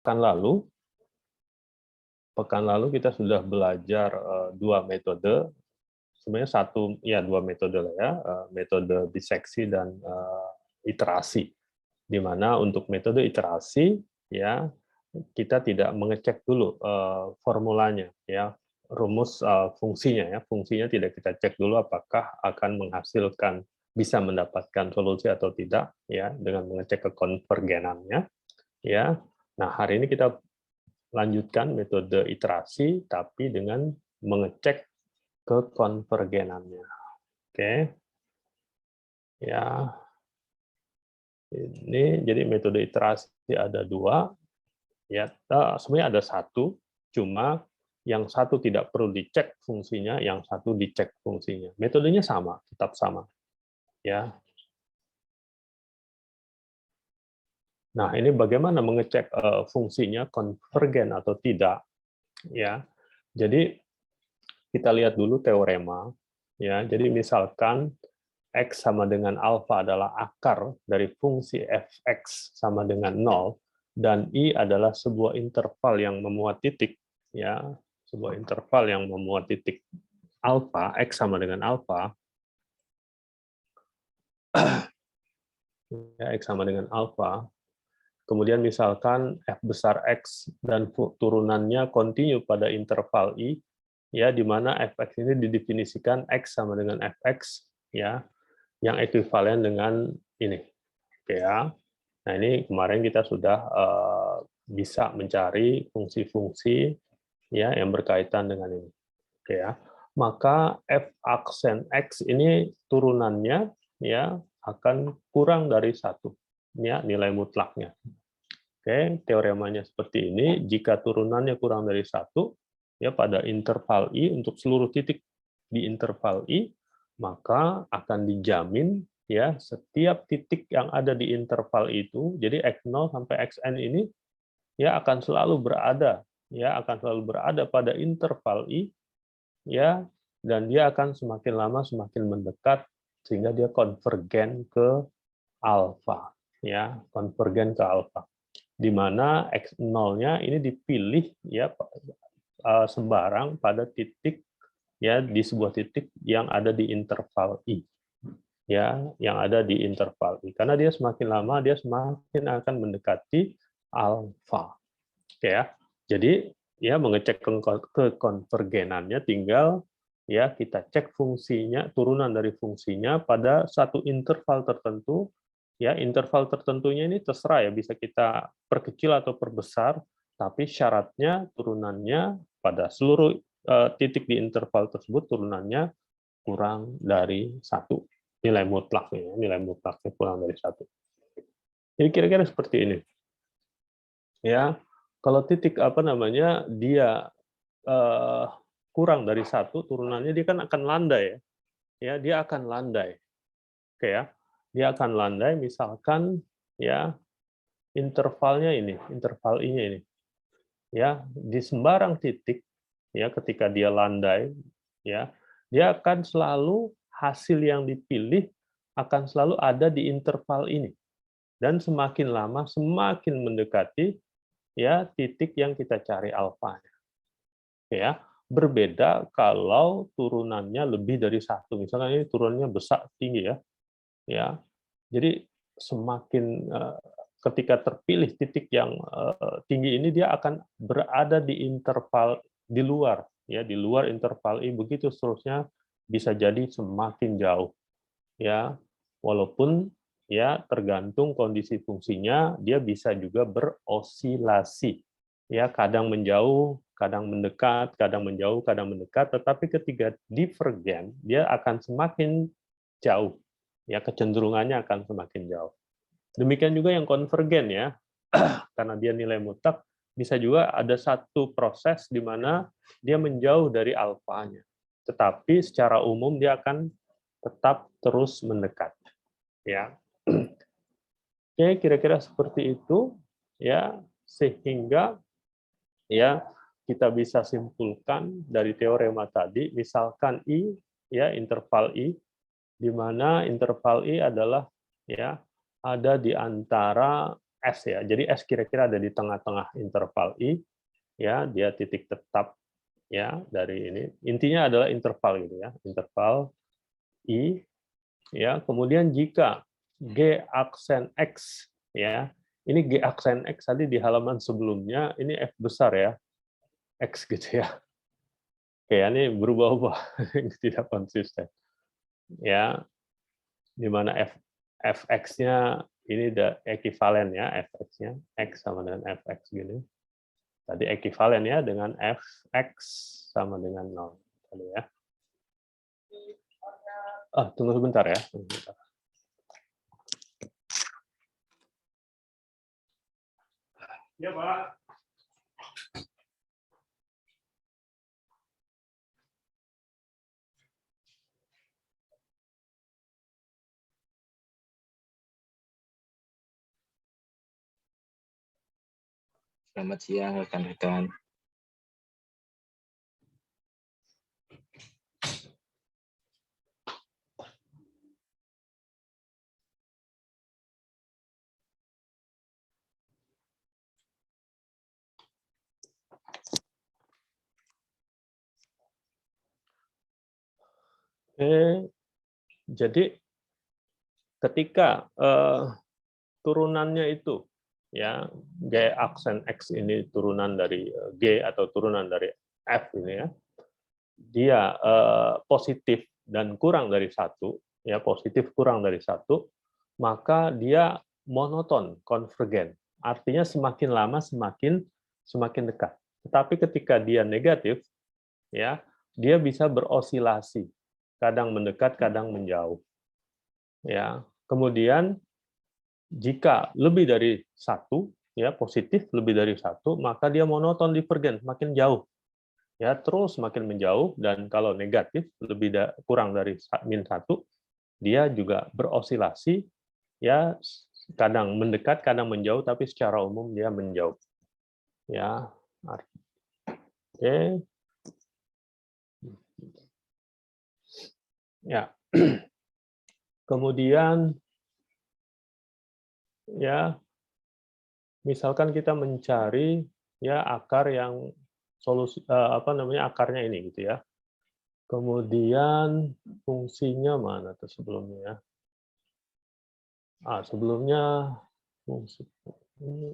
pekan lalu kita sudah belajar dua metode, sebenarnya dua metode lah ya, metode diseksi dan iterasi. Di mana untuk metode iterasi ya kita tidak mengecek dulu formulanya ya, rumus fungsinya ya, fungsinya tidak kita cek dulu apakah akan menghasilkan, bisa mendapatkan solusi atau tidak ya dengan mengecek kekonvergenannya ya. Nah, hari ini kita lanjutkan metode iterasi tapi dengan mengecek kekonvergenannya. Oke. Ya. Ini jadi metode iterasi ada dua. Ya, sebenarnya ada satu, cuma yang satu tidak perlu dicek fungsinya, yang satu dicek fungsinya. Metodenya sama, tetap sama. Ya. Nah, ini bagaimana mengecek fungsinya konvergen atau tidak? Ya. Jadi kita lihat dulu teorema. Ya, jadi misalkan X sama dengan alfa adalah akar dari fungsi fx sama dengan 0, dan I adalah sebuah interval yang memuat titik, ya, sebuah interval yang memuat titik alfa, X sama dengan alfa, ya, X sama dengan alfa, kemudian misalkan f besar X dan turunannya kontinu pada interval I, ya, di mana fx ini didefinisikan X sama dengan fx, ya, yang ekuivalen dengan ini. Oke ya. Nah, ini kemarin kita sudah bisa mencari fungsi-fungsi ya yang berkaitan dengan ini. Oke ya. Maka f aksen x ini turunannya ya akan kurang dari 1 ya nilai mutlaknya. Oke, teoremanya seperti ini, jika turunannya kurang dari 1 ya pada interval I untuk seluruh titik di interval I, maka akan dijamin ya setiap titik yang ada di interval itu, jadi x0 sampai xn ini ya akan selalu berada pada interval I ya, dan dia akan semakin lama semakin mendekat sehingga dia konvergen ke alfa ya, konvergen ke alfa, di mana x0-nya ini dipilih ya sembarang pada titik ya, di sebuah titik yang ada di interval I ya, yang ada di interval I, karena dia semakin lama dia semakin akan mendekati alfa. Oke ya. Jadi ya mengecek kekonvergenannya tinggal ya kita cek fungsinya, turunan dari fungsinya pada satu interval tertentu. Ya, interval tertentunya ini terserah ya, bisa kita perkecil atau perbesar, tapi syaratnya turunannya pada seluruh titik di interval tersebut turunannya kurang dari 1. Nilai mutlaknya kurang dari 1. Jadi kira-kira seperti ini. Ya, kalau titik dia kurang dari 1 turunannya, dia kan akan landai ya. Ya, dia akan landai. Oke ya. Dia akan landai misalkan ya intervalnya ini, interval I-nya ini. Ya, di sembarang titik ya ketika dia landai ya, dia akan selalu hasil yang dipilih akan selalu ada di interval ini. Dan semakin lama semakin mendekati ya titik yang kita cari alfanya. Ya, berbeda kalau turunannya lebih dari 1. Misalnya ini turunannya besar tinggi ya. Ya. Jadi semakin ketika terpilih titik yang tinggi ini, dia akan berada di interval di luar ya, di luar interval I, begitu seterusnya, bisa jadi semakin jauh ya, walaupun ya tergantung kondisi fungsinya, dia bisa juga berosilasi ya, kadang menjauh, kadang mendekat, kadang menjauh, kadang mendekat, tetapi ketika divergen dia akan semakin jauh ya, kecenderungannya akan semakin jauh. Demikian juga yang konvergen ya, karena dia nilai mutlak, bisa juga ada satu proses di mana dia menjauh dari alfanya, tetapi secara umum dia akan tetap terus mendekat ya. Oke, kira-kira seperti itu ya, sehingga ya kita bisa simpulkan dari teorema tadi, misalkan I ya, interval I, di mana interval I adalah ya ada di antara S ya. Jadi S kira-kira ada di tengah-tengah interval I, ya, dia titik tetap ya dari ini. Intinya adalah interval gitu ya, interval I ya. Kemudian jika G aksen X ya, ini G aksen X tadi di halaman sebelumnya ini F besar ya, X gitu ya. Oke, ini berubah-ubah, tidak konsisten. Ya, di mana fx-nya ini ekivalen ya, fx-nya x sama dengan fx gini. Tadi ekivalen ya dengan fx sama dengan 0 tadi ya. Tunggu sebentar ya. Ya, Pak. Selamat siang rekan-rekan. Jadi ketika turunannya itu ya G aksen X ini turunan dari G atau turunan dari F ini ya, dia positif dan kurang dari 1 ya, positif kurang dari 1, maka dia monoton, konvergen. Artinya semakin lama semakin dekat. Tetapi ketika dia negatif ya, dia bisa berosilasi, kadang mendekat, kadang menjauh. Ya. Kemudian jika lebih dari 1 ya, positif lebih dari 1, maka dia monoton, divergen, semakin jauh. Ya, terus semakin menjauh, dan kalau negatif kurang dari -1, dia juga berosilasi ya, kadang mendekat, kadang menjauh, tapi secara umum dia menjauh. Ya. Oke. Ya. Kemudian ya, misalkan kita mencari ya akar yang akarnya ini gitu ya. Kemudian fungsinya mana tuh sebelumnya ya? Sebelumnya fungsi ini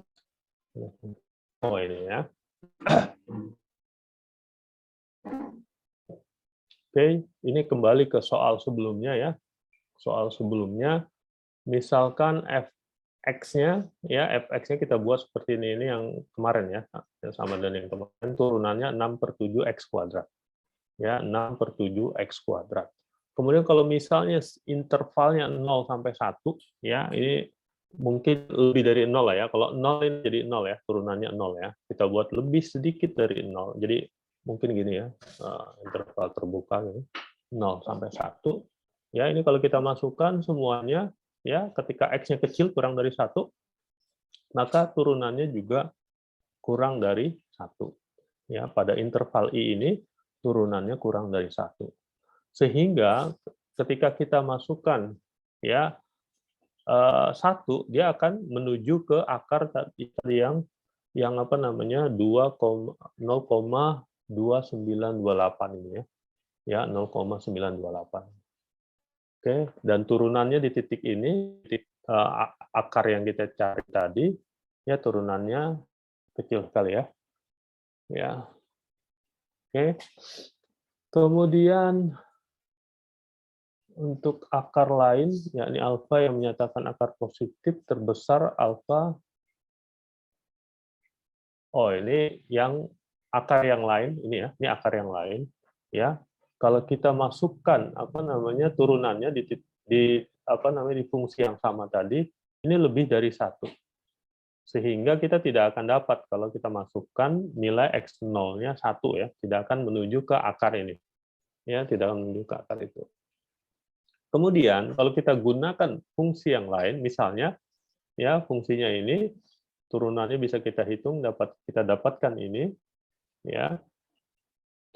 ya. Oke, ini kembali ke soal sebelumnya ya. Soal sebelumnya, misalkan fx-nya ya, fx-nya kita buat seperti ini yang kemarin ya, yang sama dengan yang kemarin, turunannya 6/7x². Ya, 6/7x². Kemudian kalau misalnya intervalnya 0 sampai 1 ya, ini mungkin lebih dari 0 lah ya. Kalau 0 ini jadi 0 ya, turunannya 0 ya. Kita buat lebih sedikit dari 0. Jadi mungkin gini ya, interval terbuka gitu. 0 sampai 1. Ya, ini kalau kita masukkan semuanya ya, ketika x-nya kecil kurang dari 1, maka turunannya juga kurang dari 1. Ya, pada interval I ini turunannya kurang dari 1. Sehingga ketika kita masukkan ya 1, dia akan menuju ke akar tadi yang apa namanya 0,2928 ini ya. Ya, 0,928. Oke, dan turunannya di titik ini, akar yang kita cari tadi, ya turunannya kecil sekali ya. Ya. Oke. Kemudian untuk akar lain, yakni alfa yang menyatakan akar positif terbesar alfa. Ini yang akar yang lain ini ya, ini akar yang lain ya. Kalau kita masukkan apa namanya turunannya di apa namanya di fungsi yang sama tadi, ini lebih dari 1. Sehingga kita tidak akan dapat kalau kita masukkan nilai x0-nya 1 ya, tidak akan menuju ke akar ini. Ya, tidak akan menuju ke akar itu. Kemudian kalau kita gunakan fungsi yang lain, misalnya ya fungsinya ini turunannya bisa kita hitung, kita dapatkan ini ya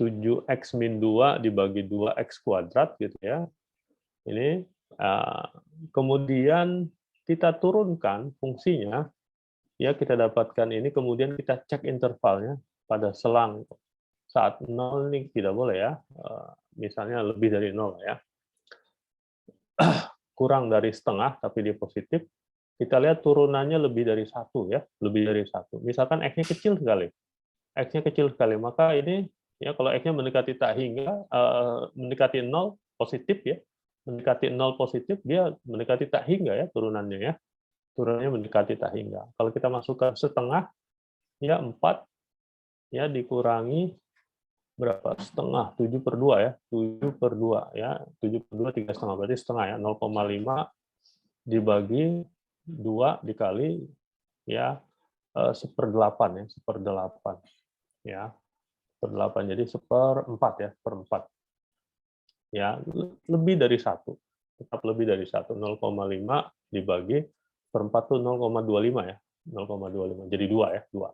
7x min 2 dibagi 2x² gitu ya. Ini kemudian kita turunkan fungsinya ya kita dapatkan ini, kemudian kita cek intervalnya pada selang saat 0 ini tidak boleh ya, misalnya lebih dari 0 ya. Kurang dari setengah tapi dia positif, kita lihat turunannya lebih dari 1 ya, lebih dari 1. Misalkan X-nya kecil sekali. X-nya kecil sekali, maka ini ya kalau X-nya mendekati tak hingga, mendekati 0 positif ya, mendekati 0 positif, dia mendekati tak hingga ya turunannya ya. Turunannya mendekati tak hingga. Kalau kita masukkan setengah, ya 4, ya dikurangi berapa? Setengah, 7/2 ya, 7/2 ya, 7/2 3,5, berarti setengah ya, 0,5 dibagi 2 dikali ya 1/8 ya, 1/8 ya, 1/8, jadi 1/4 ya, 1/4 ya, lebih dari 1, tetap lebih dari 1, 0,5 dibagi 1/4 itu 0,25 ya, 0,25, jadi 2 ya, 2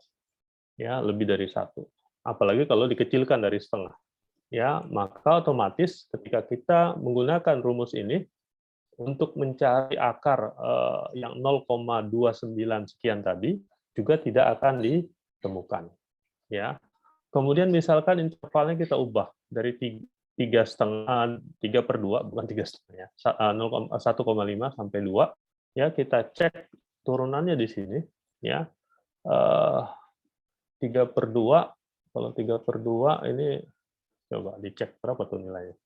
ya, lebih dari 1. Apalagi kalau dikecilkan dari setengah ya, maka otomatis ketika kita menggunakan rumus ini untuk mencari akar yang 0,29 sekian tadi juga tidak akan ditemukan ya. Kemudian misalkan intervalnya kita ubah dari 3,5, 3/2, bukan 3,5 ya, 1,5 sampai 2 ya, kita cek turunannya di sini ya, 3/2, kalau 3/2 ini coba dicek berapa tuh nilainya.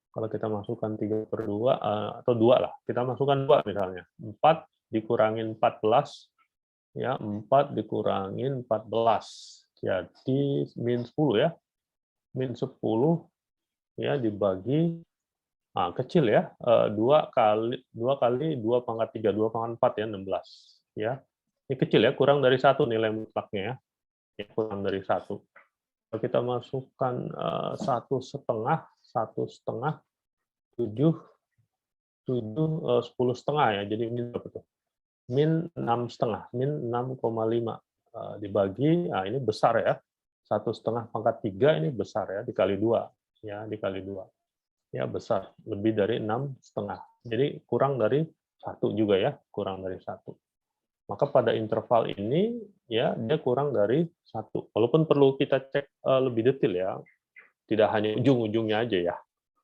Kalau kita masukkan 3/2 atau 2 lah, kita masukkan 2 misalnya. 4 dikurangin 14, ya 4 dikurangin 14, jadi min 10 ya. Min 10 ya dibagi, kecil ya, 2 kali 2/3, 2/4 ya, 16 ya. Ini kecil ya, kurang dari 1 nilai mutlaknya ya, kurang dari 1. Kalau kita masukkan 1,5, 1,5, 7, 10,5 ya, jadi min berapa tuh? Min 6,5, min 6,5 dibagi, ini besar ya, 1,5/3 ini besar ya, dikali 2 ya, dikali 2 ya, besar, lebih dari 6,5. Jadi kurang dari 1 juga ya, kurang dari 1. Maka pada interval ini ya dia kurang dari 1. Walaupun perlu kita cek lebih detail ya, tidak hanya ujung-ujungnya aja ya.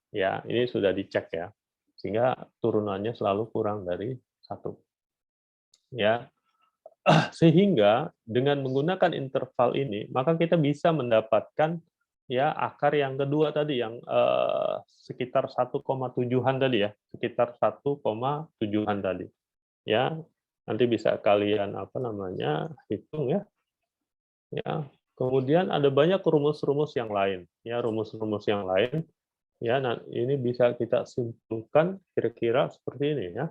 Ya, ini sudah dicek ya. Sehingga turunannya selalu kurang dari 1. Ya. Sehingga dengan menggunakan interval ini, maka kita bisa mendapatkan ya akar yang kedua tadi yang sekitar 1,7-an tadi ya, sekitar 1,7-an tadi. Ya, nanti bisa kalian hitung ya. Ya. Kemudian ada banyak rumus-rumus yang lain, ya rumus-rumus yang lain. Ya, nah ini bisa kita simpulkan kira-kira seperti ini ya.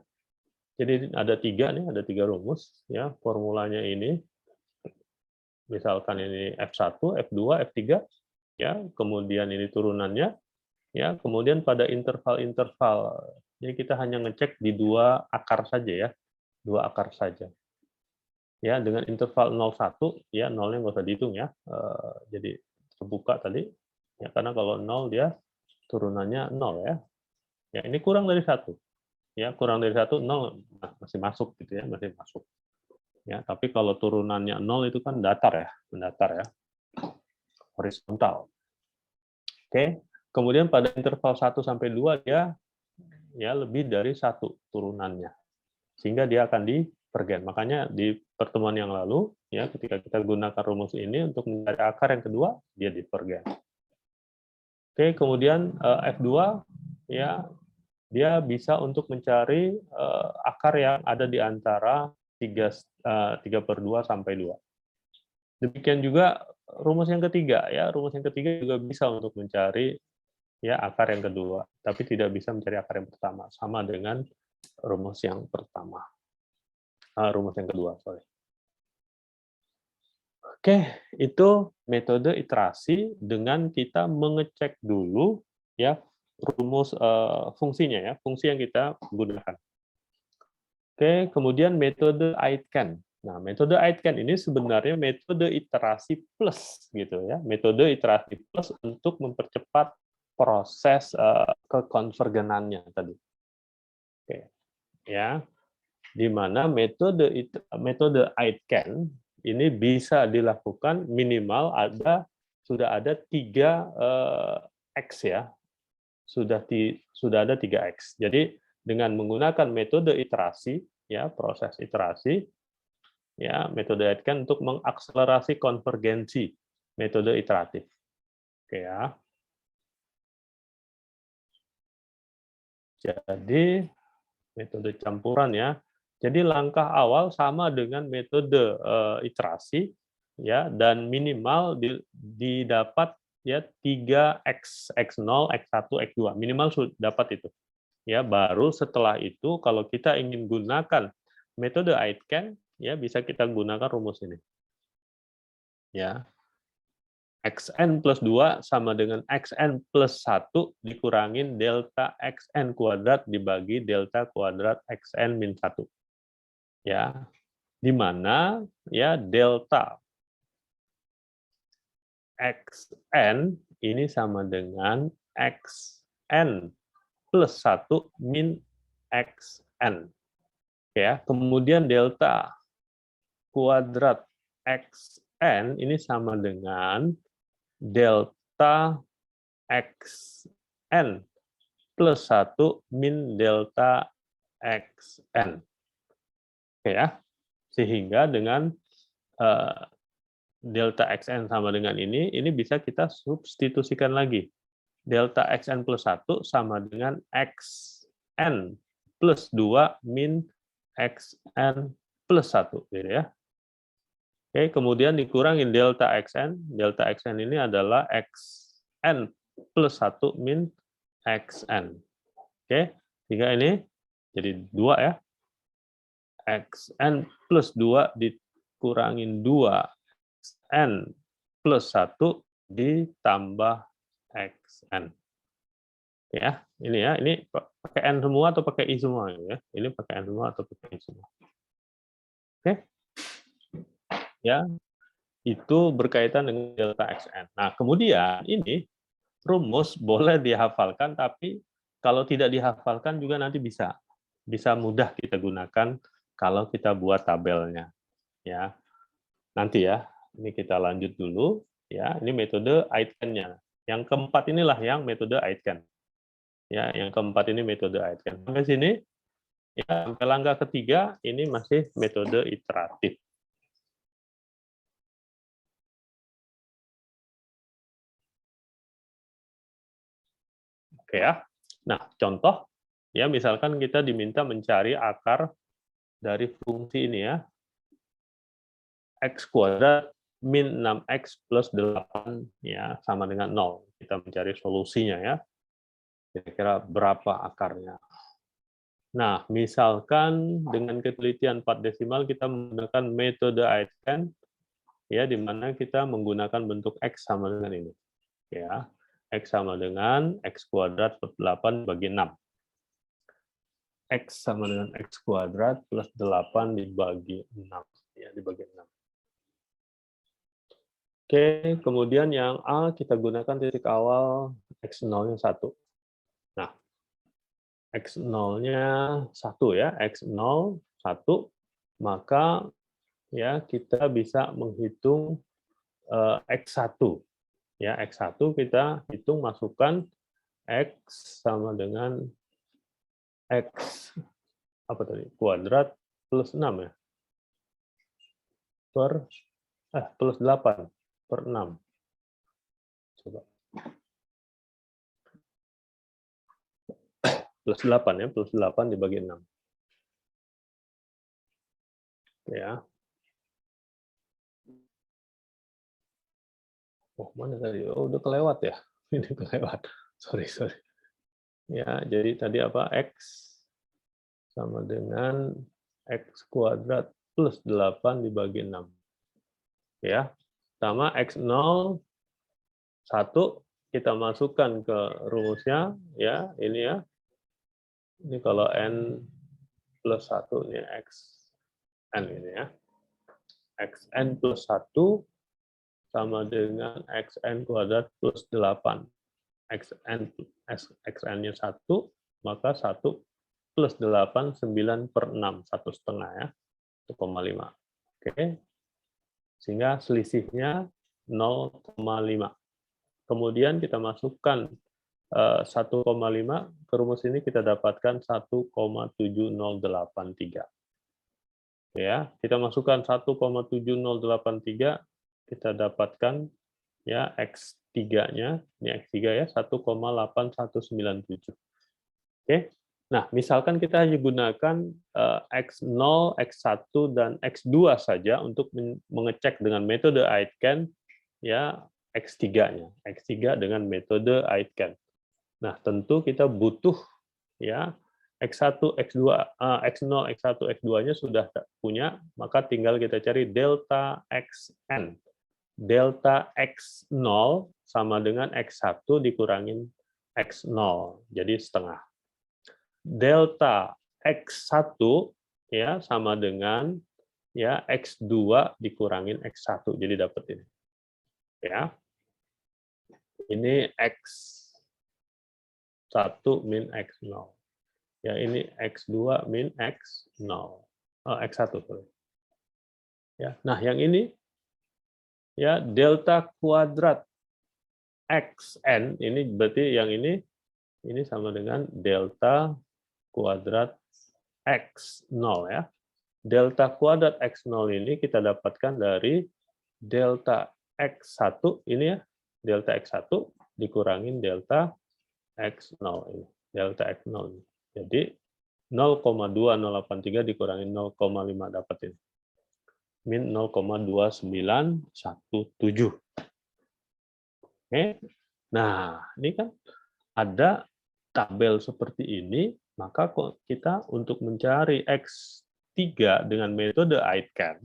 Jadi ada 3 nih, ada 3 rumus ya, formulanya ini. Misalkan ini F1, F2, F3 ya, kemudian ini turunannya ya, kemudian pada interval-interval. Jadi kita hanya ngecek di 2 akar saja ya, 2 akar saja. Ya, dengan interval 0,1 ya, 0-nya nggak usah dihitung ya. Jadi terbuka tadi ya, karena kalau 0 dia turunannya 0 ya. Ya, ini kurang dari 1. Ya, kurang dari 1, 0 masih masuk gitu ya, masih masuk. Ya, tapi kalau turunannya 0 itu kan datar ya, mendatar ya. Horizontal. Oke. Kemudian pada interval 1 sampai 2 dia ya lebih dari 1 turunannya. Sehingga dia akan divergen. Makanya di pertemuan yang lalu ya, ketika kita gunakan rumus ini untuk mencari akar yang kedua, dia divergen. Oke, kemudian F2 ya, dia bisa untuk mencari akar yang ada di antara 3/2 sampai 2. Demikian juga rumus yang ketiga ya, rumus yang ketiga juga bisa untuk mencari ya akar yang kedua, tapi tidak bisa mencari akar yang pertama, sama dengan rumus yang pertama. Rumus yang kedua, sorry. Oke, itu metode iterasi dengan kita mengecek dulu ya rumus fungsinya ya, fungsi yang kita gunakan. Oke, kemudian metode Aitken. Nah, metode Aitken ini sebenarnya metode iterasi plus gitu ya, metode iterasi plus untuk mempercepat proses kekonvergenannya tadi. Oke, ya. di mana metode aitken ini bisa dilakukan minimal sudah ada 3 X ya. Sudah ada 3 X. Jadi dengan menggunakan metode iterasi ya, proses iterasi ya, metode aitken untuk mengakselerasi konvergensi metode iteratif. Oke ya. Jadi metode campuran ya. Jadi langkah awal sama dengan metode iterasi ya, dan minimal didapat ya 3x, x0, x1, x2 minimal sudah dapat itu. Ya, baru setelah itu kalau kita ingin gunakan metode aitken ya bisa kita gunakan rumus ini. Ya. Xn plus 2 sama dengan Xn plus 1 dikurangin delta Xn kuadrat dibagi delta kuadrat Xn min 1. Ya, di mana ya delta Xn ini sama dengan Xn plus 1 min Xn. Ya, kemudian delta kuadrat Xn ini sama dengan delta Xn plus 1 min delta Xn. Oke ya. Sehingga dengan delta Xn sama dengan ini bisa kita substitusikan lagi. Delta Xn plus 1 sama dengan Xn plus 2 min Xn plus 1. Gitu ya. Oke, kemudian dikurangin delta Xn. Delta Xn ini adalah Xn plus 1 min Xn. Oke, sehingga ini jadi 2 ya. Xn plus 2 dikurangin 2 Xn plus 1 ditambah Xn. Ya, ini ya, ini pakai N semua atau pakai I semua ya? Ini pakai N semua atau pakai I semua. Oke. Ya, itu berkaitan dengan delta Xn. Nah, kemudian ini rumus boleh dihafalkan, tapi kalau tidak dihafalkan juga nanti bisa mudah kita gunakan kalau kita buat tabelnya. Ya, nanti ya. Ini kita lanjut dulu. Ya, ini metode aitken-nya. Yang keempat inilah yang metode aitken. Ya, yang keempat ini metode aitken. Sampai sini, ya, sampai langkah ketiga ini masih metode iteratif. Oke ya. Nah, contoh ya misalkan kita diminta mencari akar dari fungsi ini ya. X kuadrat min 6x plus 8 ya sama dengan 0. Kita mencari solusinya ya. Kira-kira berapa akarnya. Nah, misalkan dengan ketelitian 4 desimal kita menggunakan metode aitken ya, di mana kita menggunakan bentuk X sama dengan ini. Ya. X sama dengan X kuadrat plus 8 bagi 6. X sama dengan X kuadrat plus 8 dibagi 6. Ya, dibagi 6. Oke, kemudian yang A kita gunakan titik awal X0-nya 1. Nah, X0-nya 1 ya, X0, 1, maka ya kita bisa menghitung X1. Ya, X1 kita hitung masukkan X sama dengan X apa tadi? Kuadrat plus 6 ya. Plus 8 per 6. Coba. Plus 8 ya, plus 8 dibagi 6. Ya. Oh, mana tadi? Oh, udah kelewat ya. Ini kelewat. Sorry. Ya, jadi tadi apa? X sama dengan X kuadrat plus 8 dibagi 6. Ya. Pertama, X0, 1, kita masukkan ke rumusnya. Ya, ini ya. Ini kalau N plus 1, ini X. N ini ya. Xn plus 1 sama dengan Xn kuadrat plus 8. Xn-nya 1, maka 1 plus 8, 9 per 6, 1,5 ya, 1,5. Oke, sehingga selisihnya 0,5. Kemudian kita masukkan 1,5 ke rumus ini, kita dapatkan 1,7083. Ya, kita masukkan 1,7083, kita dapatkan ya X3-nya, ini X3 ya, 1,8197. Oke. Nah, misalkan kita hanya gunakan X0, X1 dan X2 saja untuk mengecek dengan metode Aitken ya X3-nya. X3 dengan metode Aitken. Nah, tentu kita butuh ya X1, X2, X0, X1, X2-nya sudah punya, maka tinggal kita cari delta Xn. Delta X0 sama dengan X1 dikurangin X0, jadi setengah. Delta X1 ya sama dengan ya X2 dikurangin X1, jadi dapat ini. Ya. Ini X1 min X0. Ya, ini X2 min X0. X1 sorry. Ya, nah yang ini ya delta kuadrat Xn, ini berarti yang ini sama dengan delta kuadrat X0 ya. Delta kuadrat X0 ini kita dapatkan dari delta X1 ini ya, delta X1 dikurangin delta X0 ini, delta X0 ini. Jadi 0,2083 dikurangin 0,5 dapat ini. Min 0,2917. Oke. Nah, ini kan ada tabel seperti ini, maka kita untuk mencari X3 dengan metode Aitken,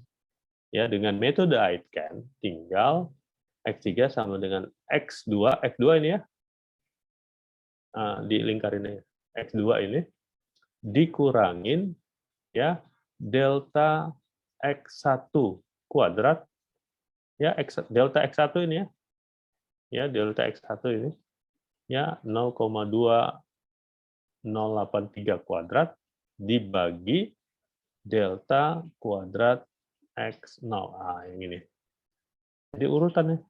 ya dengan metode Aitken, tinggal X3 sama dengan X2, X2 ini ya, di lingkaran ini, X2 ini, dikurangin ya delta X1 kuadrat, ya delta X1 ini ya delta X1 ini, ya 0,2083 kuadrat dibagi delta kuadrat X0. Yang ini. Jadi urutannya.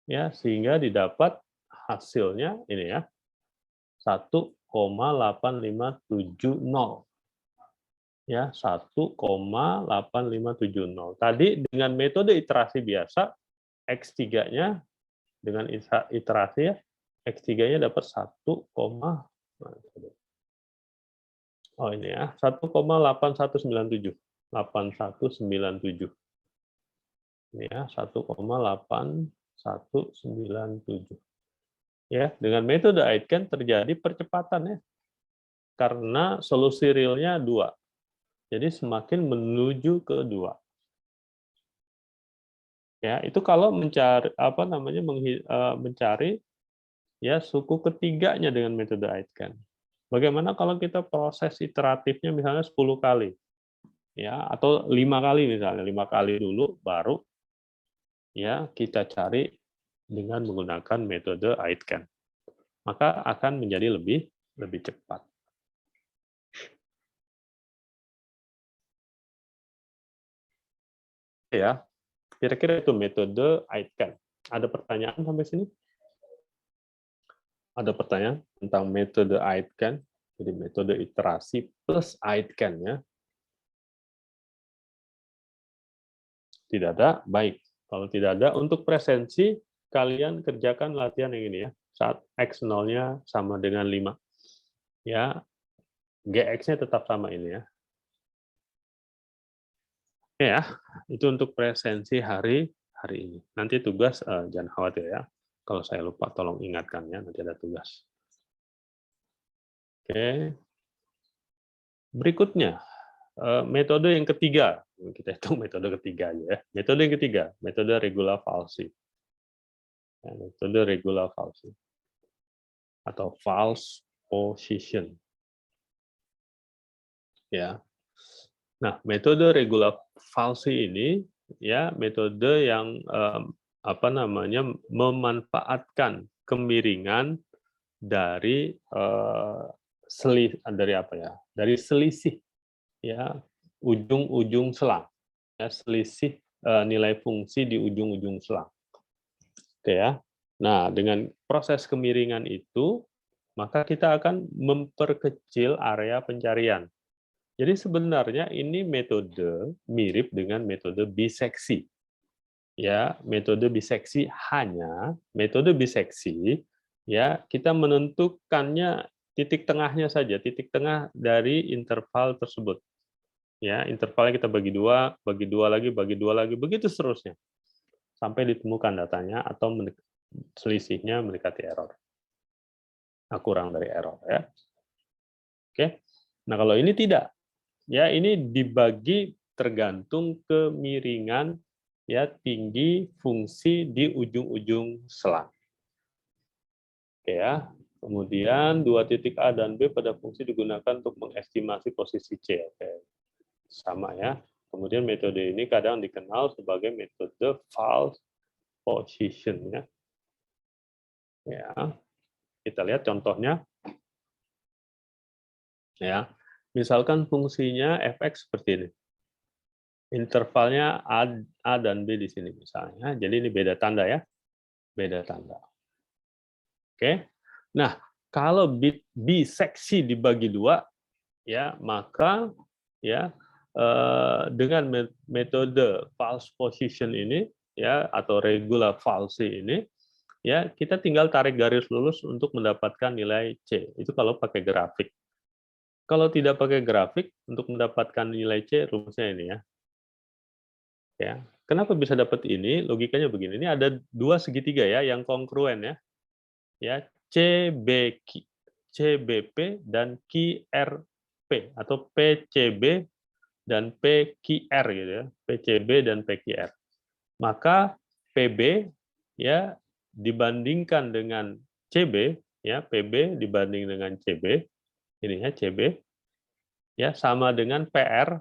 Ya, sehingga didapat hasilnya ini ya. 1,8570. Ya, 1,8570. Tadi dengan metode iterasi biasa, X3-nya dengan iterasi ya, X3-nya dapat 1,8197. 8197. Ini ya, 1,8197. Ya, dengan metode Aitken terjadi percepatan ya. Karena solusi realnya 2. Jadi semakin menuju ke 2. Ya, itu kalau mencari mencari ya suku ketiganya dengan metode Aitken. Bagaimana kalau kita proses iteratifnya misalnya 10 kali? Ya, atau 5 kali misalnya, 5 kali dulu baru ya kita cari dengan menggunakan metode Aitken. Maka akan menjadi lebih cepat. Ya, kira-kira itu metode Aitken. Ada pertanyaan sampai sini? Ada pertanyaan tentang metode Aitken? Jadi metode iterasi plus Aitken ya. Tidak ada, baik. Kalau tidak ada, untuk presensi kalian kerjakan latihan yang ini ya. Saat X0-nya sama dengan 5. Ya, GX-nya tetap sama ini ya. Ya, itu untuk presensi hari ini. Nanti tugas jangan khawatir ya. Kalau saya lupa tolong ingatkan ya, nanti ada tugas. Oke. Berikutnya, metode yang ketiga. Kita hitung metode ketiga aja ya. Metode yang ketiga, metode Regula Falsi. Ya, metode Regula Falsi. Atau false position. Ya. Nah, metode Regula Falsi ini ya metode yang memanfaatkan kemiringan dari dari selisih ya ujung-ujung selang, ya selisih nilai fungsi di ujung-ujung selang. Oke ya. Nah, dengan proses kemiringan itu, maka kita akan memperkecil area pencarian. Jadi sebenarnya ini metode mirip dengan metode biseksi. Ya, metode biseksi, hanya metode biseksi ya kita menentukannya titik tengahnya saja, titik tengah dari interval tersebut. Ya, intervalnya kita bagi dua lagi, bagi dua lagi, begitu seterusnya sampai ditemukan datanya atau selisihnya mendekati error. Nah, kurang dari error ya. Oke. Nah, kalau ini tidak. Ya, ini dibagi tergantung kemiringan ya tinggi fungsi di ujung-ujung selang. Oke ya. Kemudian dua titik A dan B pada fungsi digunakan untuk mengestimasi posisi C. Oke. Sama ya. Kemudian metode ini kadang dikenal sebagai metode false position ya. Ya. Kita lihat contohnya. Ya. Misalkan fungsinya fx seperti ini. Intervalnya A dan B di sini misalnya. Jadi ini beda tanda ya. Beda tanda. Oke. Nah, kalau biseksi dibagi dua ya, maka ya dengan metode false position ini ya atau regula falsi ini ya kita tinggal tarik garis lurus untuk mendapatkan nilai C. Itu kalau pakai grafik. Kalau tidak pakai grafik untuk mendapatkan nilai C rumusnya ini ya. Ya. Kenapa bisa dapat ini? Logikanya begini. Ini ada dua segitiga ya yang kongruen ya. Ya, CBP dan QRP atau PCB dan PQR gitu ya. PCB dan PQR. Maka PB ya dibandingkan dengan CB ya, PB dibanding dengan CB ini ya CB ya sama dengan PR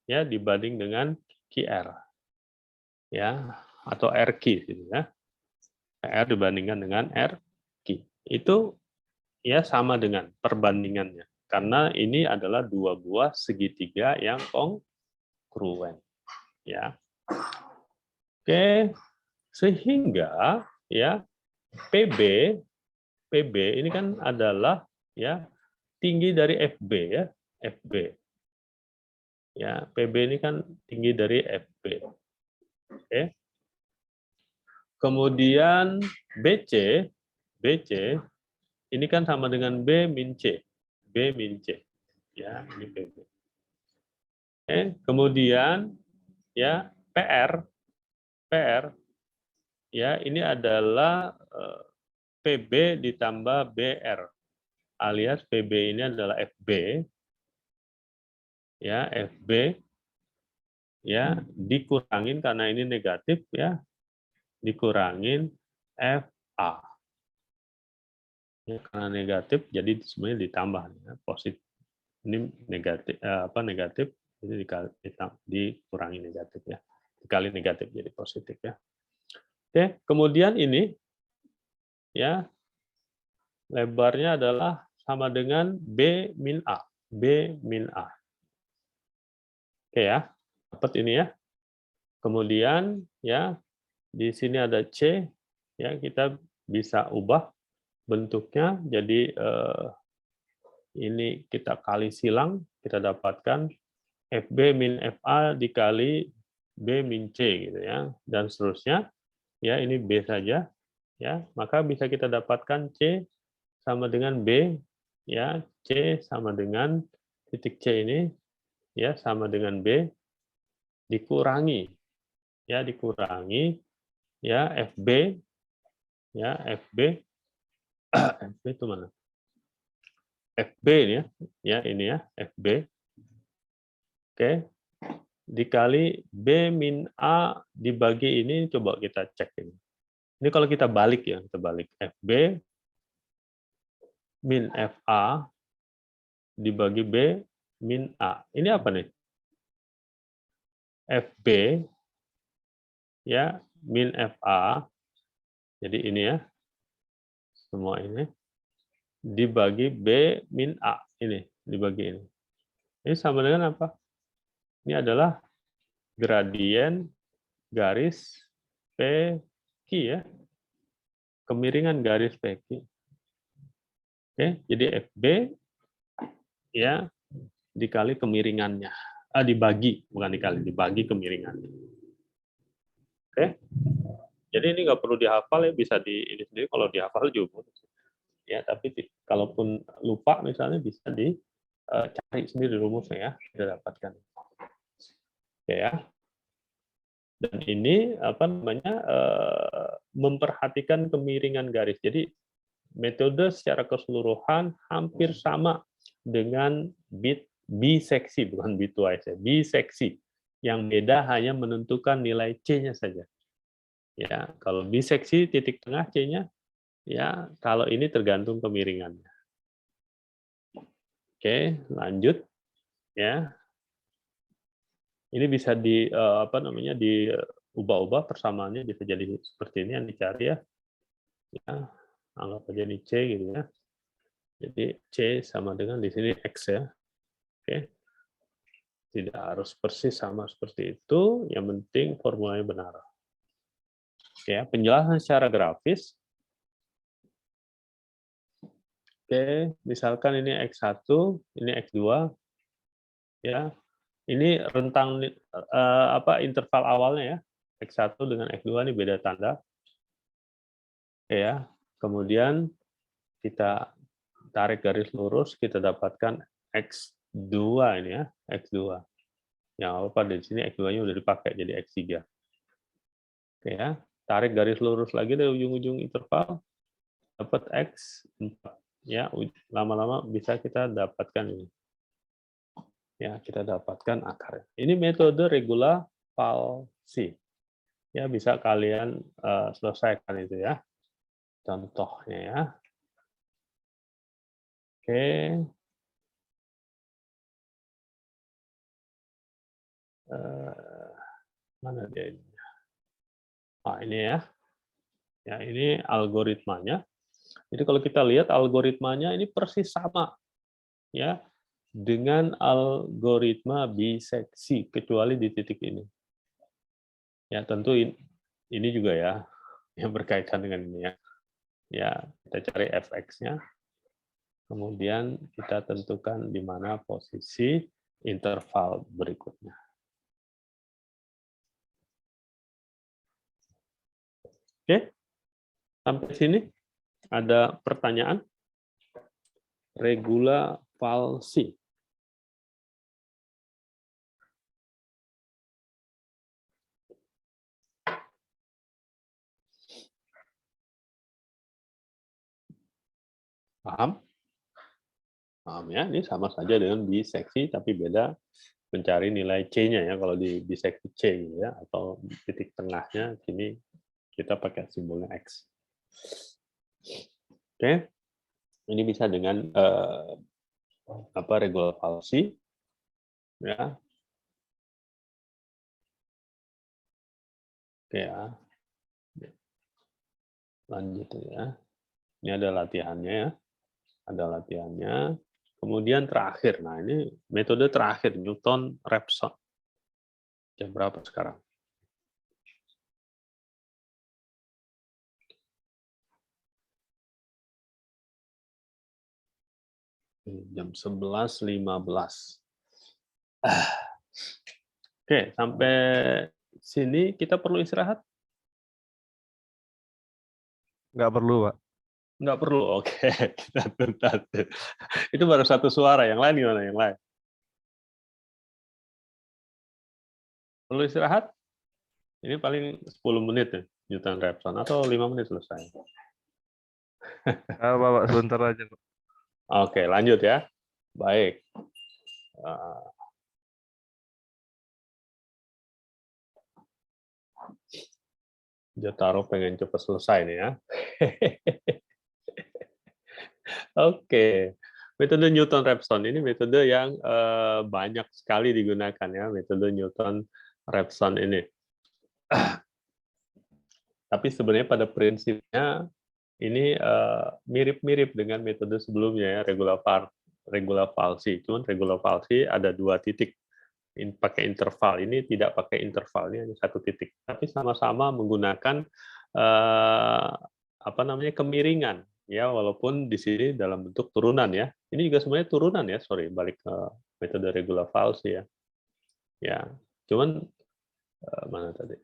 ya dibanding dengan QR. Ya, atau RQ gitu ya. PR dibandingkan dengan RQ. Itu ya sama dengan perbandingannya. Karena ini adalah dua buah segitiga yang kongruen. Ya. Oke, sehingga ya PB ini kan adalah ya tinggi dari FB ya, FB. Ya, PB ini kan tinggi dari FB. Oke. Kemudian BC ini kan sama dengan B min C. B min C. Ya, ini PB. Oke, kemudian ya PR ya ini adalah PB ditambah BR alias PB ini adalah FB ya FB ya dikurangin karena ini negatif ya dikurangin FA ya, karena negatif jadi sebenarnya ditambah ya, positif ini negatif negatif ini dikurangi negatif ya dikali negatif jadi positif ya. Oke, kemudian ini ya lebarnya adalah sama dengan B min A. B min A. Oke ya, dapat ini ya. Kemudian ya di sini ada C ya kita bisa ubah bentuknya jadi ini kita kali silang kita dapatkan FB min FA dikali B min C gitu ya dan seterusnya ya ini B saja ya maka bisa kita dapatkan C sama dengan B ya C sama dengan titik C ini ya sama dengan B dikurangi ya FB ya FB FB itu mana FB ini ya FB oke dikali B min A dibagi ini coba kita cek ini kalau kita balik ya kita balik FB min FA dibagi B min A. Ini apa nih? FB ya min FA. Jadi ini ya. Semua ini dibagi B min A. Ini, dibagi ini. Ini sama dengan apa? Ini adalah gradien garis PQ ya. Kemiringan garis PQ. Oke, jadi FB ya dikali kemiringannya. Dibagi, bukan dikali, dibagi kemiringannya. Oke. Jadi ini nggak perlu dihafal ya, bisa di ini sendiri kalau dihafal juga. Ya, tapi kalaupun lupa misalnya bisa dicari sendiri rumusnya ya, kita dapatkan. Oke ya. Dan ini apa namanya memperhatikan kemiringan garis. Jadi metode secara keseluruhan hampir sama dengan biseksi, bukan bitwise ya, biseksi. Yang beda hanya menentukan nilai C-nya saja. Ya, kalau biseksi titik tengah C-nya, ya kalau ini tergantung kemiringannya. Oke, lanjut ya. Ini bisa diubah-ubah persamaannya bisa jadi seperti ini yang dicari ya. Ya, anggap aja ini C gitu ya. Jadi C sama dengan di sini X ya. Oke. Tidak harus persis sama seperti itu, yang penting formulanya benar. Ya, penjelasan secara grafis. Oke, misalkan ini X1, ini X2 ya. Ini rentang interval awalnya ya. X1 dengan X2 ini beda tanda. Ya. Kemudian kita tarik garis lurus, kita dapatkan X2 ini ya, X2. Yang apa di sini X2-nya udah dipakai jadi X3. Oke ya. Tarik garis lurus lagi dari ujung-ujung interval, dapat X4. Ya, lama-lama bisa kita dapatkan ini. Ya, kita dapatkan akar. Ini metode regula Falsi. Ya, bisa kalian selesaikan itu ya. Contohnya ya. Oke. Mana dia ini? Ini ya. Ya, ini algoritmanya. Jadi kalau kita lihat algoritmanya ini persis sama ya dengan algoritma biseksi kecuali di titik ini. Ya, tentu ini juga ya yang berkaitan dengan ini ya. Ya, kita cari fx-nya. Kemudian kita tentukan di mana posisi interval berikutnya. Oke. Sampai sini ada pertanyaan? Regula Falsi. Paham? Paham ya? Ini sama saja dengan biseksi, tapi beda mencari nilai C-nya ya. Kalau di biseksi C gitu ya, atau titik tengahnya, sini kita pakai simbolnya X. Oke. Ini bisa dengan regula Falsi. Ya. Oke ya. Lanjut ya. Ini ada latihannya ya. Ada latihannya. Kemudian terakhir, nah ini metode terakhir, Newton-Raphson. Jam berapa sekarang? Jam 11.15. Oke, sampai sini kita perlu istirahat? Nggak perlu, Pak. Nggak perlu, oke. Kita tuntas. Itu baru satu suara, yang lain gimana? Yang lain? Perlu istirahat? Ini paling 10 menit ya, Newton-Raphson, atau 5 menit selesai. Pak, sebentar aja, Pak. Oke, lanjut ya. Baik. Jotaro pengen cepat selesai nih ya. Oke. Metode Newton-Raphson ini metode yang banyak sekali digunakan ya, metode Newton-Raphson ini. Tapi sebenarnya pada prinsipnya ini mirip-mirip dengan metode sebelumnya ya, regula falsi. Cuman regula falsi ada 2 titik. Pakai interval, ini tidak pakai interval, ini hanya 1 titik. Tapi sama-sama menggunakan apa namanya, kemiringan ya, walaupun di sini dalam bentuk turunan ya. Ini juga sebenarnya turunan ya, sorry, balik ke metode regula falsi ya. Ya, cuman mana tadi?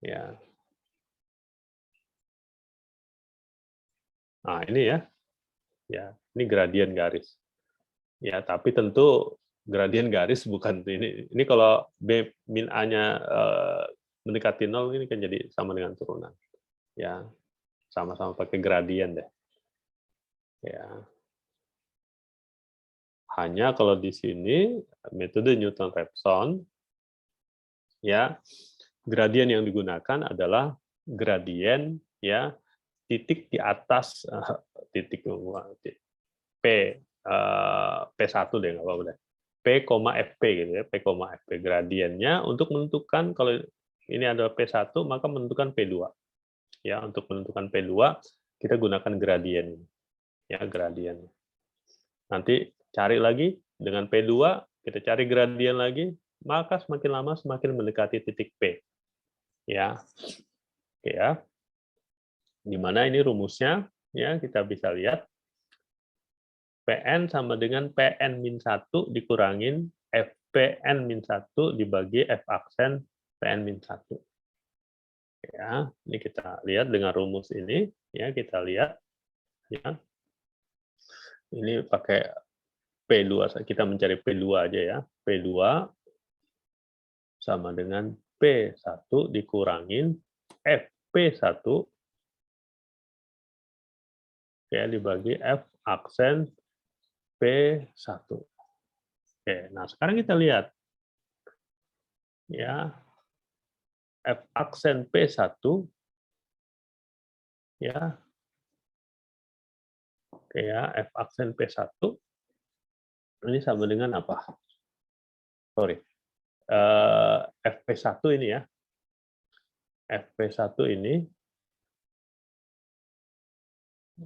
Ya. Nah, ini ya. Ya, ini gradien garis. Ya, tapi tentu gradien garis bukan ini. Ini kalau B min A-nya mendekati 0, ini kan jadi sama dengan turunan. Ya, sama-sama pakai gradien deh. Ya. Hanya kalau di sini metode Newton-Raphson, ya, gradien yang digunakan adalah gradien ya titik di atas titik P P1 deh, nggak apa-apa deh. P, FP gitu ya, P, FP gradiennya untuk menentukan kalau ini adalah P1 maka menentukan P2. Ya, untuk menentukan P2 kita gunakan gradien ini. Ya, gradien. Nanti cari lagi dengan P2, kita cari gradien lagi, maka semakin lama semakin mendekati titik P. Ya. Oke ya. Di mana ini rumusnya? Ya, kita bisa lihat Pn sama dengan Pn-1 dikurangin Fpn-1 dibagi F aksen Pn-1. Ya, ini kita lihat dengan rumus ini, ya kita lihat, ya. Ini pakai P2, kita mencari P2 aja ya. P2 sama dengan P1 dikurangin Fp1 ya dibagi F aksen P1. Oke, nah sekarang kita lihat ya F aksen P1 ya. Oke ya, F aksen P1 ini sama dengan apa? Sorry. Fp1 ini ya. Fp1 ini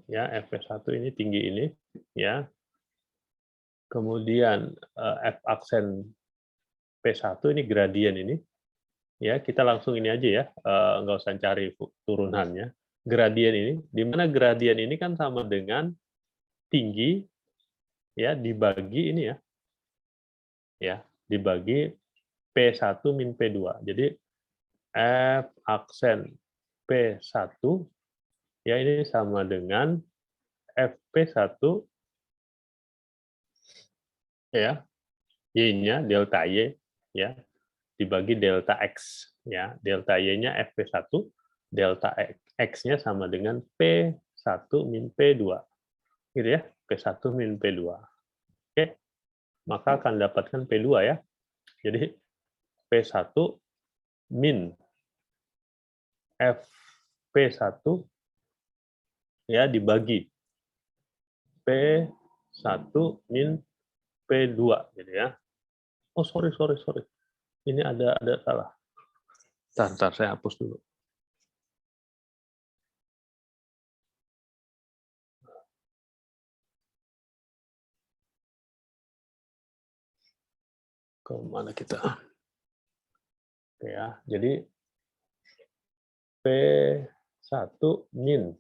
ya, Fp1 ini tinggi ini ya. Kemudian F aksen P1 ini gradien ini. Ya, kita langsung ini aja ya, nggak usah cari turunannya. Gradien ini, di mana gradien ini kan sama dengan tinggi ya dibagi ini ya. Ya, dibagi P1 min P2. Jadi F aksen P1 ya ini sama dengan Fp1 ya, Y-nya delta Y ya dibagi delta X ya. Delta Y-nya Fp1, delta X-nya sama dengan P1 min P2. Gitu ya, P1 min P2. Oke. Maka akan dapatkan P2 ya. Jadi P1 min Fp1 ya dibagi P1 min P2 gitu ya. Oh, sorry. Ini ada salah. Bentar, saya hapus dulu. Kemana kita? Oke ya, jadi P1 min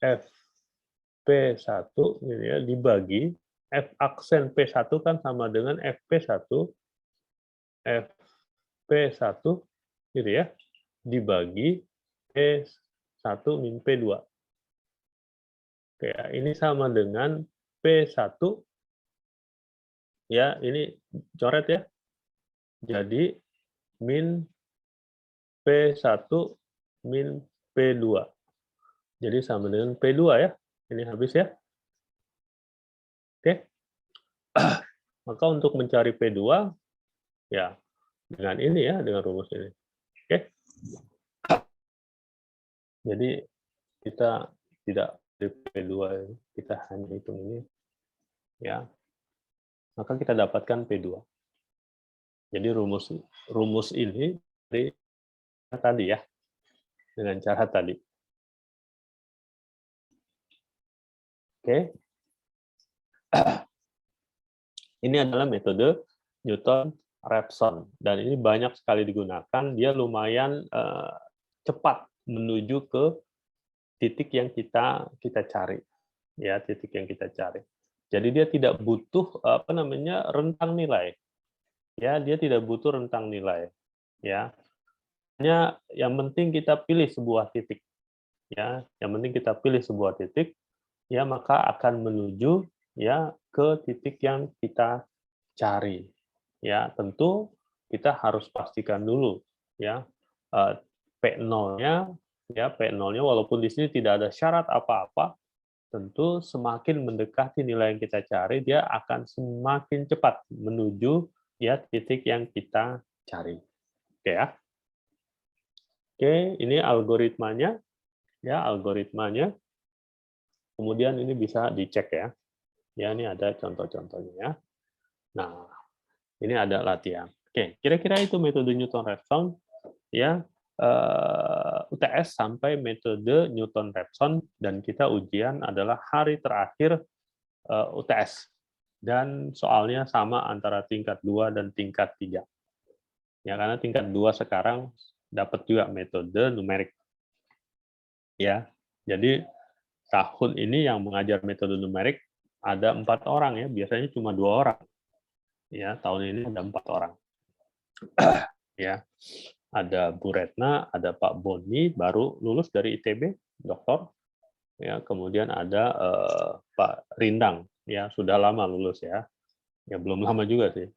Fp1 gitu ya, dibagi F aksen P1 kan sama dengan Fp1, Fp1 gitu ya, dibagi P1 min P2. Oke, ini sama dengan P1 ya, ini coret ya. Jadi min P1 min P2. Jadi sama dengan P2 ya. Ini habis ya. Oke. Maka untuk mencari P2 ya dengan ini ya, dengan rumus ini. Oke. Jadi kita tidak P2, kita hanya hitung ini ya. Maka kita dapatkan P2. Jadi rumus ini dari tadi ya. dengan cara tadi. Oke. Ini adalah metode Newton-Raphson dan ini banyak sekali digunakan. Dia lumayan cepat menuju ke titik yang kita cari, ya, titik yang kita cari. Jadi dia tidak butuh rentang nilai, ya, dia tidak butuh rentang nilai, ya. Hanya yang penting kita pilih sebuah titik, ya, yang penting kita pilih sebuah titik, ya, maka akan menuju, ya, ke titik yang kita cari, ya. Tentu kita harus pastikan dulu, ya, P0-nya, ya, P0-nya walaupun di sini tidak ada syarat apa-apa, tentu semakin mendekati nilai yang kita cari, dia akan semakin cepat menuju, ya, titik yang kita cari. Oke, ya. Oke, ini algoritmanya, ya, algoritmanya. Kemudian ini bisa dicek, ya. Ya, ini ada contoh-contohnya, ya. Nah, ini ada latihan. Oke, kira-kira itu metode Newton-Raphson, ya, UTS sampai metode Newton-Raphson, dan kita ujian adalah hari terakhir UTS. Dan soalnya sama antara tingkat 2 dan tingkat 3. Ya, karena tingkat 2 sekarang dapat juga metode numerik. Ya, jadi tahun ini yang mengajar metode numerik ada 4 orang, ya, biasanya cuma 2 orang. Ya, tahun ini ada 4 orang. Ya, ada Bu Retna, ada Pak Boni, baru lulus dari ITB, doktor. Ya, kemudian ada Pak Rindang, ya, sudah lama lulus, ya. Ya, belum lama juga sih,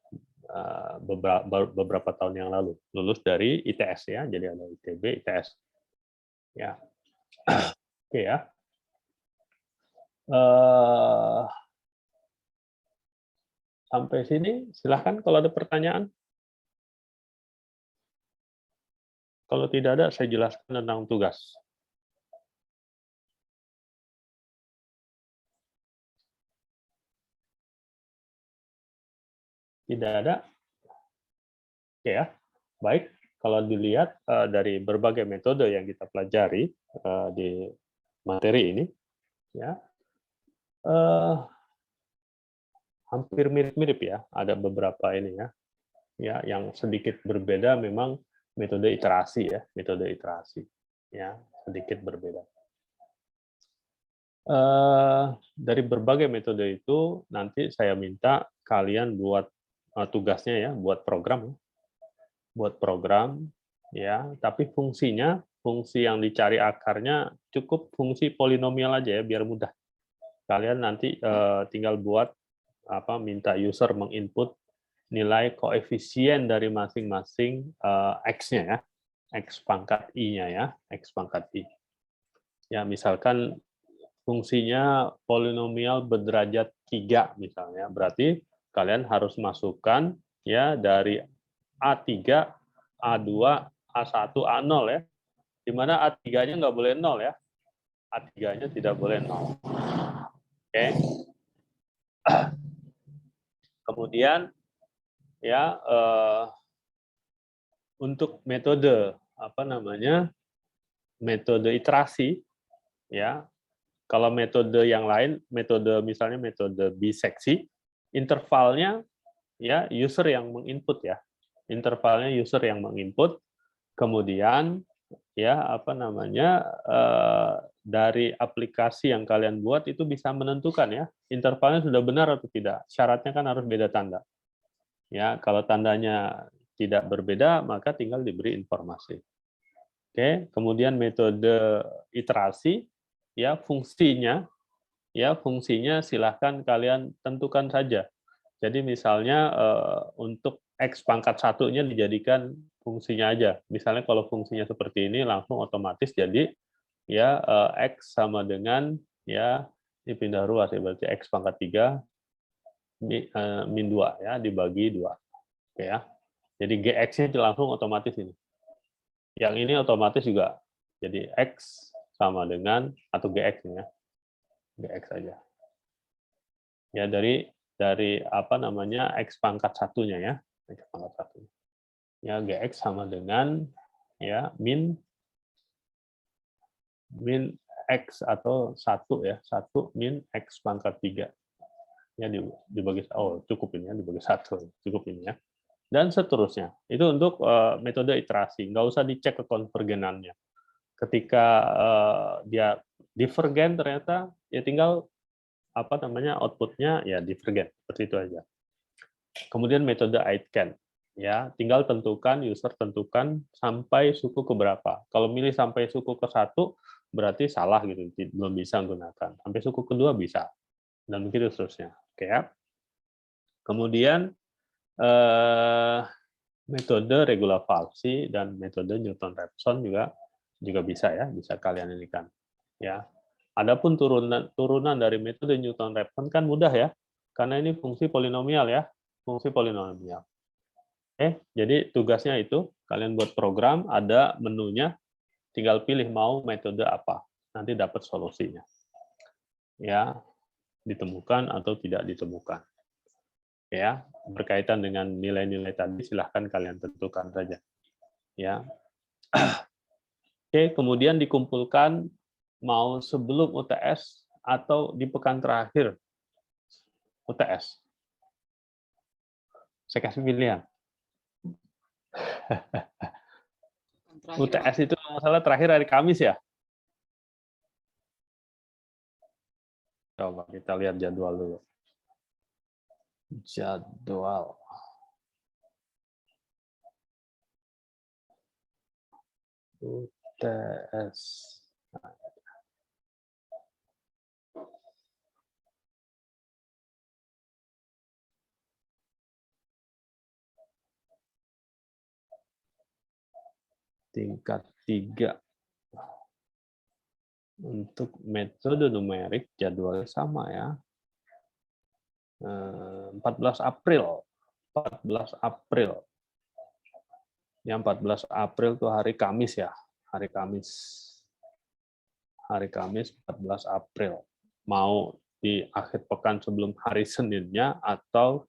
beberapa tahun yang lalu lulus dari ITS, ya. Jadi ada ITB, ITS. Ya, oke, ya. Sampai sini, silahkan kalau ada pertanyaan. Kalau tidak ada, saya jelaskan tentang tugas. Tidak ada? Oke, ya. Baik, kalau dilihat dari berbagai metode yang kita pelajari di materi ini, ya, hampir mirip-mirip, ya. Ada beberapa ini, ya, yang sedikit berbeda memang metode iterasi, ya, metode iterasi, ya, sedikit berbeda. Dari berbagai metode itu nanti saya minta kalian buat tugasnya, ya, buat program, ya, tapi fungsinya, fungsi yang dicari akarnya cukup fungsi polinomial aja, ya, biar mudah. Kalian nanti tinggal buat minta user menginput nilai koefisien dari masing-masing x-nya, ya, x pangkat i-nya, ya, x pangkat i. Ya, misalkan fungsinya polinomial berderajat 3 misalnya, berarti kalian harus masukkan, ya, dari A3, A2, A1, A0, ya. Di mana A3-nya nggak boleh 0, ya. A3-nya tidak boleh 0. Oke. Kemudian, ya, untuk metode metode iterasi, ya. Kalau metode yang lain, misalnya metode biseksi, intervalnya, ya, user yang menginput, ya. Intervalnya user yang menginput, kemudian, ya, dari aplikasi yang kalian buat itu bisa menentukan, ya, intervalnya sudah benar atau tidak. Syaratnya kan harus beda tanda. Ya, kalau tandanya tidak berbeda, maka tinggal diberi informasi. Oke, kemudian metode iterasi, ya, fungsinya silahkan kalian tentukan saja. Jadi misalnya untuk X pangkat 1-nya dijadikan fungsinya aja. Misalnya kalau fungsinya seperti ini langsung otomatis jadi, ya, X sama dengan, ya, dipindah ruas, ya, berarti X pangkat 3 min 2, ya, dibagi 2. Oke, ya. Jadi GX-nya langsung otomatis ini. Yang ini otomatis juga jadi X sama dengan, atau GX, ya. GX saja. Ya, dari X pangkat 1-nya, ya. X pangkat 1. Ya, GX sama dengan, ya, min min X atau 1 ya, 1 min X pangkat 3. Ya, dibagi, oh cukup ini ya, dibagi 1, cukup ini ya. Dan seterusnya. Itu untuk metode iterasi, nggak usah dicek ke konvergenannya. Ketika dia divergen ternyata, ya tinggal apa namanya outputnya ya divergen, seperti itu aja. Kemudian metode Aitken, ya tinggal tentukan, user tentukan sampai suku ke berapa. Kalau milih sampai suku ke 1 berarti salah gitu, belum bisa menggunakan. Sampai suku kedua bisa, dan begitu seterusnya. Oke ya. Kemudian metode Regula-Falsi dan metode Newton-Raphson juga bisa ya, bisa kalian ini kan. Ya. Adapun turunan dari metode Newton-Raphson kan mudah ya, karena ini fungsi polinomial ya, fungsi polinomial. Jadi tugasnya itu kalian buat program, ada menunya, tinggal pilih mau metode apa, nanti dapat solusinya. Ya, ditemukan atau tidak ditemukan. Ya, berkaitan dengan nilai-nilai tadi silahkan kalian tentukan saja. Ya. Oke, kemudian dikumpulkan mau sebelum UTS atau di pekan terakhir UTS. Saya kasih pilihan. UTS itu masalah terakhir hari Kamis ya? Coba kita lihat jadwal dulu. Jadwal. UTS. Tingkat 3. Untuk metode numerik jadwalnya sama ya. 14 April. 14 April. Yang 14 April itu hari Kamis ya. Hari Kamis. Hari Kamis 14 April. Mau di akhir pekan sebelum hari Seninnya atau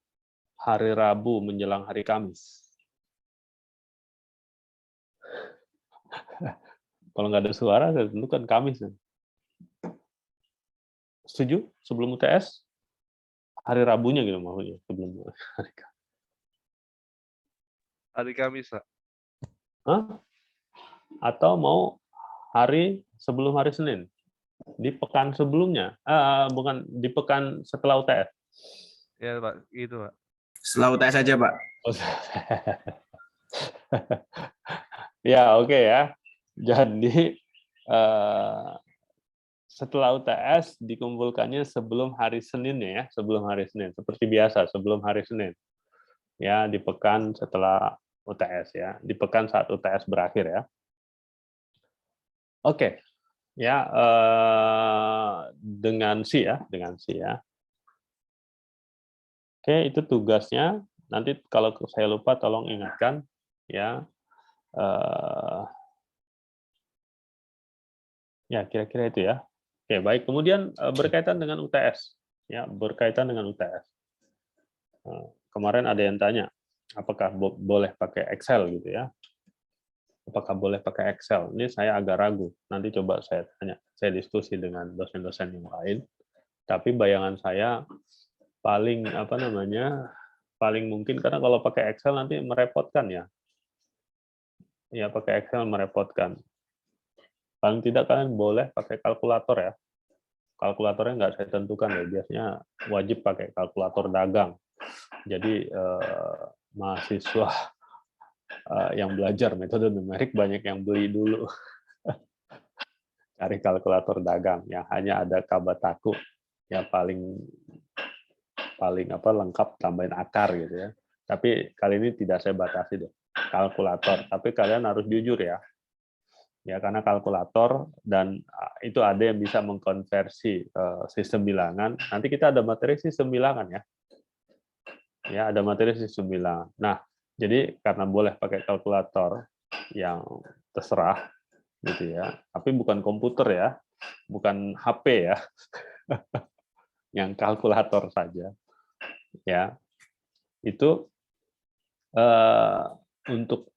hari Rabu menjelang hari Kamis. Kalau nggak ada suara, saya tentukan Kamis. Setuju? Sebelum UTS? Hari Rabunya gitu maksudnya. Sebelum hari Kamis. Hari Kamis, Pak. Hah? Atau mau hari sebelum hari Senin? Di pekan sebelumnya? Bukan, di pekan setelah UTS. Ya, Pak. Gitu, Pak. Setelah UTS saja, Pak. Ya, oke ya. Jadi setelah UTS dikumpulkannya sebelum hari Senin ya, sebelum hari Senin. Seperti biasa, sebelum hari Senin. Ya, di pekan setelah UTS ya, di pekan saat UTS berakhir ya. Oke. Ya, dengan C ya, dengan C ya. Oke, itu tugasnya. Nanti kalau saya lupa tolong ingatkan ya. Ya, kira-kira itu ya. Oke, baik. Kemudian berkaitan dengan UTS. Ya, berkaitan dengan UTS. Kemarin ada yang tanya, apakah boleh pakai Excel gitu ya? Apakah boleh pakai Excel? Ini saya agak ragu. Nanti coba saya tanya, saya diskusi dengan dosen-dosen yang lain. Tapi bayangan saya paling paling mungkin karena kalau pakai Excel nanti merepotkan ya. Ya, pakai Excel merepotkan. Paling tidak kalian boleh pakai kalkulator ya. Kalkulatornya nggak saya tentukan ya, biasanya wajib pakai kalkulator dagang. Jadi mahasiswa yang belajar metode numerik banyak yang beli dulu. Cari kalkulator dagang yang hanya ada Kabataku ya paling lengkap tambahin akar gitu ya. Tapi kali ini tidak saya batasi deh kalkulator, tapi kalian harus jujur ya. Ya, karena kalkulator dan itu ada yang bisa mengkonversi sistem bilangan. Nanti kita ada materi sistem bilangan ya. Ya, ada materi sistem bilangan. Nah, jadi karena boleh pakai kalkulator yang terserah gitu ya. Tapi bukan komputer ya. Bukan HP ya. Yang kalkulator saja. Ya. Itu untuk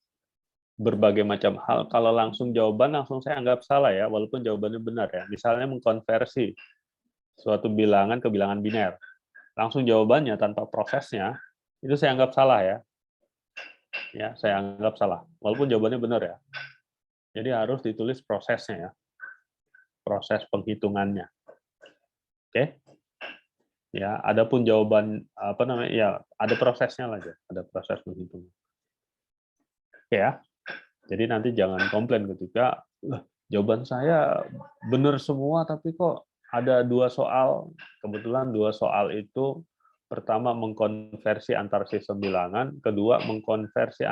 berbagai macam hal. Kalau langsung jawaban langsung saya anggap salah ya, walaupun jawabannya benar ya. Misalnya mengkonversi suatu bilangan ke bilangan biner. Langsung jawabannya tanpa prosesnya, itu saya anggap salah ya. Ya, saya anggap salah. Walaupun jawabannya benar ya. Jadi harus ditulis prosesnya ya. Proses penghitungannya. Oke. Ya, adapun jawaban apa namanya? Ya, ada prosesnya aja, ada proses penghitungan. Oke ya. Jadi nanti jangan komplain ketika jawaban saya benar semua tapi kok ada 2 soal. Kebetulan 2 soal itu pertama mengkonversi antar sistem bilangan, kedua mengkonversi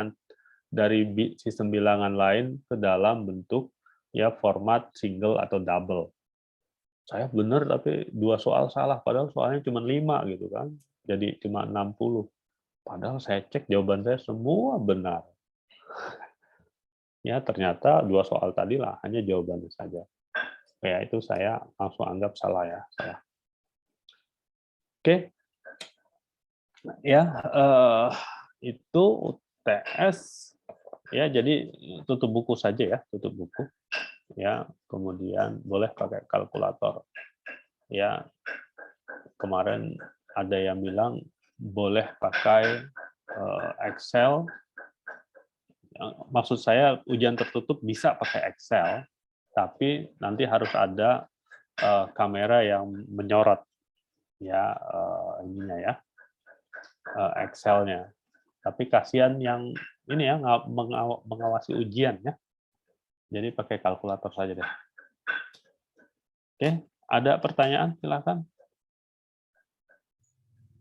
dari sistem bilangan lain ke dalam bentuk ya format single atau double. Saya benar tapi 2 soal salah, padahal soalnya cuma 5 gitu kan. Jadi cuma 60. Padahal saya cek jawaban saya semua benar. Ya, ternyata 2 soal tadi lah hanya jawabannya saja. Ya, itu saya langsung anggap salah ya, salah. Oke. Ya, itu UTS ya, jadi tutup buku saja ya, tutup buku. Ya, kemudian boleh pakai kalkulator. Ya, kemarin ada yang bilang boleh pakai Excel. Maksud saya ujian tertutup bisa pakai Excel, tapi nanti harus ada kamera yang menyorot ya ininya ya Excel-nya. Tapi kasihan yang ini ya mengawasi ujian ya. Jadi pakai kalkulator saja deh. Oke, ada pertanyaan silakan.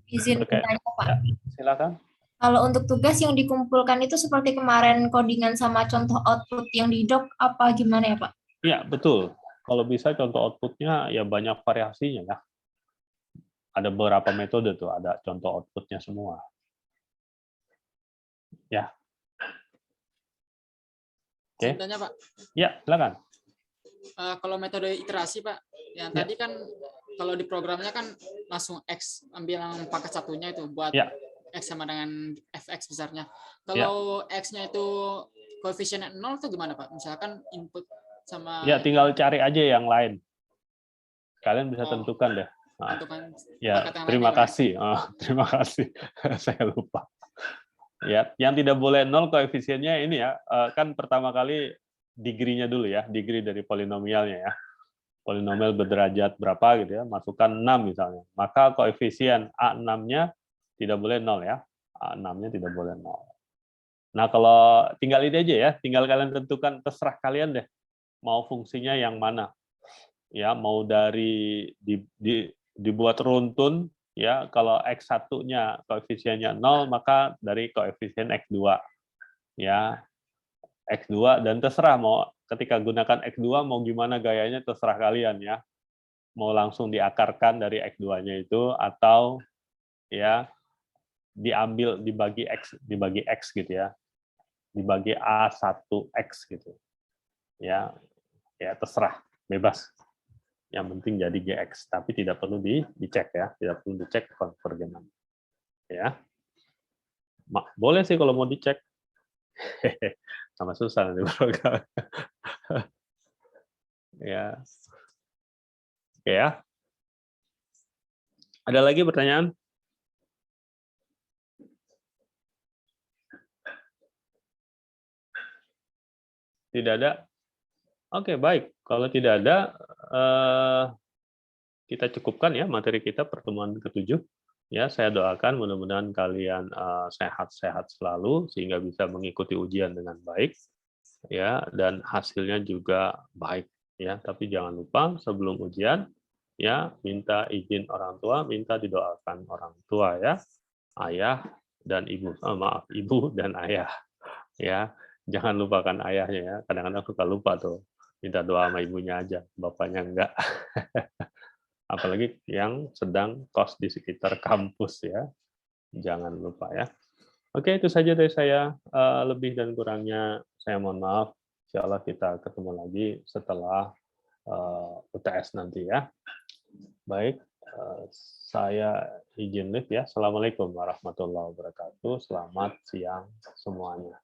Izin bertanya, Pak. Ya, silakan. Kalau untuk tugas yang dikumpulkan itu seperti kemarin codingan sama contoh output yang di doc apa gimana ya, Pak? Iya, betul. Kalau bisa contoh outputnya ya banyak variasinya ya. Ada beberapa metode tuh, ada contoh outputnya semua. Ya. Oke. Sebenarnya Pak, Ya, silakan. kalau metode iterasi Pak, yang Ya. tadi kan kalau di programnya kan langsung X, ambil yang pangkat satunya itu buat Ya. X sama dengan Fx besarnya. Kalau X-nya itu koefisiennya 0 itu gimana Pak? Misalkan input sama... Ya, tinggal cari aja yang lain. Kalian bisa tentukan deh. Nah, tentukan ya, pangkat yang terima lainnya, Pak. kasih. Terima kasih. Saya lupa. Ya, yang tidak boleh 0 koefisiennya ini ya, kan pertama kali degree-nya dulu ya, degree dari polinomialnya ya. Polinomial berderajat berapa gitu ya, masukkan 6 misalnya. Maka koefisien A6-nya tidak boleh 0 ya. A6-nya tidak boleh 0. Nah, kalau tinggal ini aja ya, tinggal kalian tentukan, terserah kalian deh mau fungsinya yang mana. Ya, mau dari dibuat runtun ya, kalau X1-nya koefisiennya 0, maka dari koefisien X2. Ya, X2 dan terserah mau ketika gunakan X2 mau gimana gayanya terserah kalian ya. Mau langsung diakarkan dari X2-nya itu atau ya diambil dibagi X gitu ya. Dibagi A1X gitu. Ya, ya terserah, bebas. Yang penting jadi GX, tapi tidak perlu dicek ya, tidak perlu dicek konvergenan. Ya. Boleh sih kalau mau dicek. Sama susah nanti program. Ya. Oke ya. Ada lagi pertanyaan? Tidak ada? Oke, baik. Kalau tidak ada, kita cukupkan ya materi kita pertemuan ke-7. Ya, saya doakan mudah-mudahan kalian sehat-sehat selalu sehingga bisa mengikuti ujian dengan baik. Ya, dan hasilnya juga baik. Ya, tapi jangan lupa sebelum ujian, ya minta izin orang tua, minta didoakan orang tua ya, ayah dan ibu. Maaf, ibu dan ayah. Ya, jangan lupakan ayahnya ya. Kadang-kadang suka lupa tuh. Minta doa sama ibunya aja, bapaknya enggak. Apalagi yang sedang kos di sekitar kampus ya. Jangan lupa ya. Oke, itu saja dari saya. Lebih dan kurangnya saya mohon maaf. Insya Allah kita ketemu lagi setelah UTS nanti ya. Baik, saya izin live ya. Assalamualaikum warahmatullahi wabarakatuh. Selamat siang semuanya.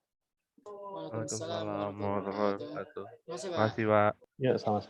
Waalaikumsalam Waalaikumsalam warahmatullahi warahmatullahi wabarakatuh. wabarakatuh. Terima kasih, Pak. Makasih, Pak. Ya, sama-sama.